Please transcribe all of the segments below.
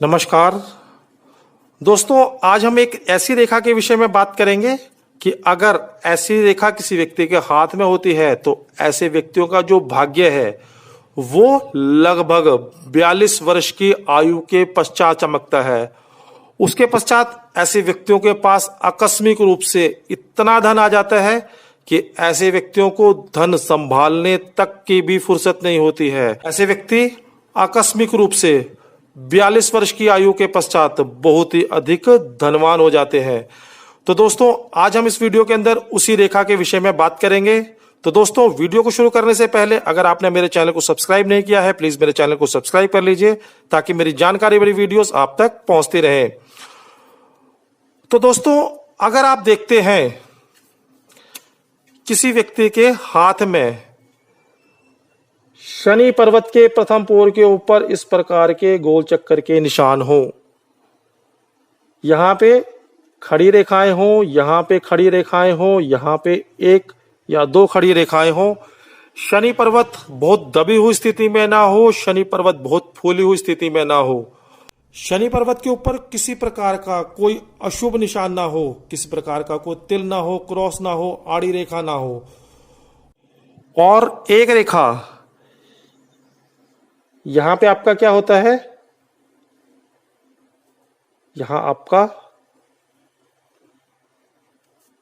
नमस्कार दोस्तों, आज हम एक ऐसी रेखा के विषय में बात करेंगे कि अगर ऐसी रेखा किसी व्यक्ति के हाथ में होती है तो ऐसे व्यक्तियों का जो भाग्य है वो लगभग 42 वर्ष की आयु के पश्चात चमकता है। उसके पश्चात ऐसे व्यक्तियों के पास आकस्मिक रूप से इतना धन आ जाता है कि ऐसे व्यक्तियों को धन संभालने तक की भी फुर्सत नहीं होती है। ऐसे व्यक्ति आकस्मिक रूप से 42 वर्ष की आयु के पश्चात बहुत ही अधिक धनवान हो जाते हैं। तो दोस्तों, आज हम इस वीडियो के अंदर उसी रेखा के विषय में बात करेंगे। तो दोस्तों, वीडियो को शुरू करने से पहले अगर आपने मेरे चैनल को सब्सक्राइब नहीं किया है, प्लीज मेरे चैनल को सब्सक्राइब कर लीजिए ताकि मेरी जानकारी भरी वीडियोस आप तक पहुंचती रहे। तो दोस्तों, अगर आप देखते हैं किसी व्यक्ति के हाथ में शनि पर्वत के प्रथम पोर के ऊपर इस प्रकार के गोल चक्कर के निशान हो, यहां पे खड़ी रेखाएं हो, यहां पे खड़ी रेखाएं हो, यहां पे एक या दो खड़ी रेखाएं हो, शनि पर्वत बहुत दबी हुई स्थिति में ना हो, शनि पर्वत बहुत फूली हुई स्थिति में ना हो, शनि पर्वत के ऊपर किसी प्रकार का कोई अशुभ निशान ना हो, किसी प्रकार का कोई तिल ना हो, क्रॉस ना हो, आड़ी रेखा ना हो, और एक रेखा यहां पे आपका क्या होता है, यहां आपका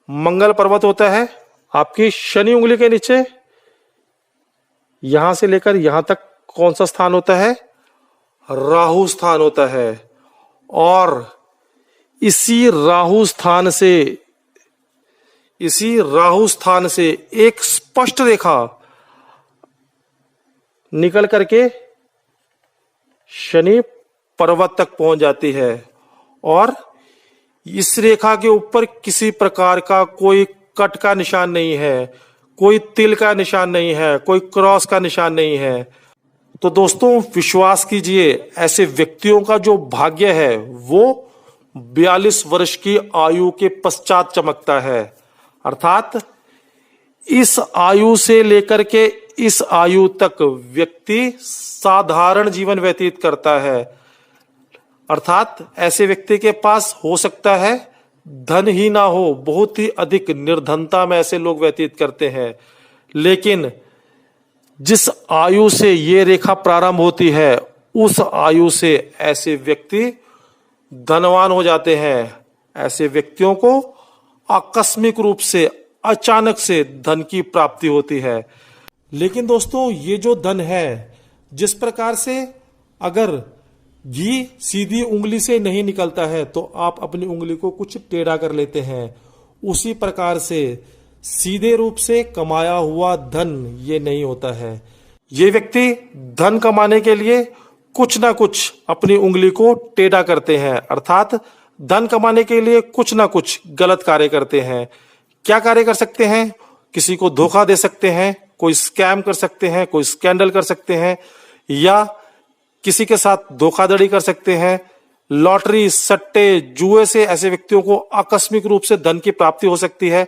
मंगल पर्वत होता है, आपकी शनि उंगली के नीचे यहां से लेकर यहां तक कौन सा स्थान होता है, राहु स्थान होता है। और इसी राहु स्थान से एक स्पष्ट रेखा निकल करके शनि पर्वत तक पहुंच जाती है और इस रेखा के ऊपर किसी प्रकार का कोई कट का निशान नहीं है, कोई तिल का निशान नहीं है, कोई क्रॉस का निशान नहीं है। तो दोस्तों, विश्वास कीजिए, ऐसे व्यक्तियों का जो भाग्य है वो 42 वर्ष की आयु के पश्चात चमकता है। अर्थात इस आयु से लेकर के इस आयु तक व्यक्ति साधारण जीवन व्यतीत करता है। अर्थात ऐसे व्यक्ति के पास हो सकता है धन ही ना हो, बहुत ही अधिक निर्धनता में ऐसे लोग व्यतीत करते हैं, लेकिन जिस आयु से ये रेखा प्रारंभ होती है उस आयु से ऐसे व्यक्ति धनवान हो जाते हैं। ऐसे व्यक्तियों को आकस्मिक रूप से अचानक से धन की प्राप्ति होती है। लेकिन दोस्तों, ये जो धन है, जिस प्रकार से अगर घी सीधी उंगली से नहीं निकलता है तो आप अपनी उंगली को कुछ टेढ़ा कर लेते हैं, उसी प्रकार से सीधे रूप से कमाया हुआ धन ये नहीं होता है। ये व्यक्ति धन कमाने के लिए कुछ ना कुछ अपनी उंगली को टेढ़ा करते हैं, अर्थात धन कमाने के लिए कुछ ना कुछ गलत कार्य करते हैं। क्या कार्य कर सकते हैं? किसी को धोखा दे सकते हैं, कोई स्कैम कर सकते हैं, कोई स्कैंडल कर सकते हैं, या किसी के साथ धोखाधड़ी कर सकते हैं। लॉटरी, सट्टे, जुए से ऐसे व्यक्तियों को आकस्मिक रूप से धन की प्राप्ति हो सकती है,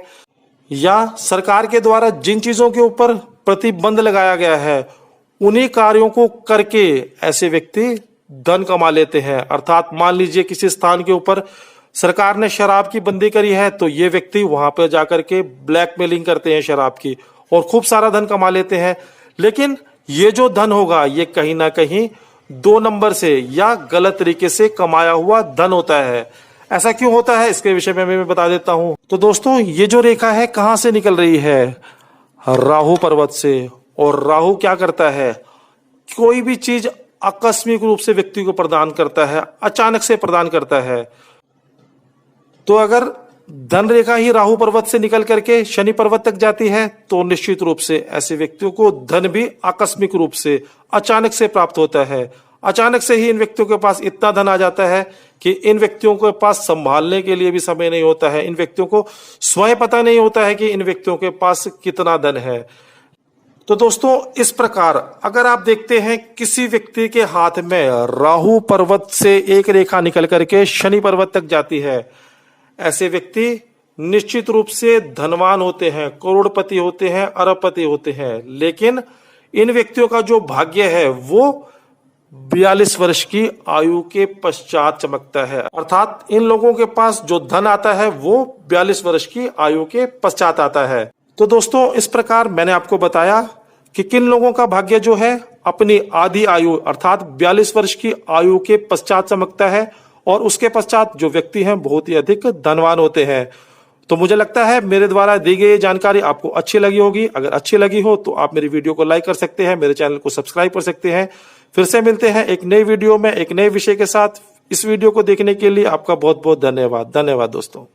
या सरकार के द्वारा जिन चीजों के ऊपर प्रतिबंध लगाया गया है उन्हीं कार्यों को करके ऐसे व्यक्ति धन कमा लेते हैं। अर्थात मान लीजिए किसी स्थान के ऊपर सरकार ने शराब की बंदी करी है तो ये व्यक्ति वहां पर जाकर के ब्लैकमेलिंग करते हैं शराब की और खूब सारा धन कमा लेते हैं। लेकिन ये जो धन होगा ये कहीं ना कहीं 2 नंबर से या गलत तरीके से कमाया हुआ धन होता है। ऐसा क्यों होता है इसके विषय में मैं बता देता हूं। तो दोस्तों, ये जो रेखा है कहां से निकल रही है? राहु पर्वत से। और राहु क्या करता है? कोई भी चीज आकस्मिक रूप से व्यक्ति को प्रदान करता है, अचानक से प्रदान करता है। तो अगर धन रेखा ही राहु पर्वत से निकल करके शनि पर्वत तक जाती है तो निश्चित रूप से ऐसे व्यक्तियों को धन भी आकस्मिक रूप से अचानक से प्राप्त होता है। अचानक से ही इन व्यक्तियों के पास इतना धन आ जाता है कि इन व्यक्तियों के पास संभालने के लिए भी समय नहीं होता है। इन व्यक्तियों को स्वयं पता नहीं होता है कि इन व्यक्तियों के पास कितना धन है। तो दोस्तों, इस प्रकार अगर आप देखते हैं किसी व्यक्ति के हाथ में राहु पर्वत से एक रेखा निकल करके शनि पर्वत तक जाती है, ऐसे व्यक्ति निश्चित रूप से धनवान होते हैं, करोड़पति होते हैं, अरबपति होते हैं। लेकिन इन व्यक्तियों का जो भाग्य है वो 42 वर्ष की आयु के पश्चात चमकता है। अर्थात इन लोगों के पास जो धन आता है वो 42 वर्ष की आयु के पश्चात आता है। तो दोस्तों, इस प्रकार मैंने आपको बताया कि किन लोगों का भाग्य जो है अपनी आधी आयु अर्थात 42 वर्ष की आयु के पश्चात चमकता है, और उसके पश्चात जो व्यक्ति हैं बहुत ही अधिक धनवान होते हैं। तो मुझे लगता है मेरे द्वारा दी गई जानकारी आपको अच्छी लगी होगी। अगर अच्छी लगी हो तो आप मेरी वीडियो को लाइक कर सकते हैं, मेरे चैनल को सब्सक्राइब कर सकते हैं। फिर से मिलते हैं एक नई वीडियो में एक नए विषय के साथ। इस वीडियो को देखने के लिए आपका बहुत बहुत धन्यवाद। धन्यवाद दोस्तों।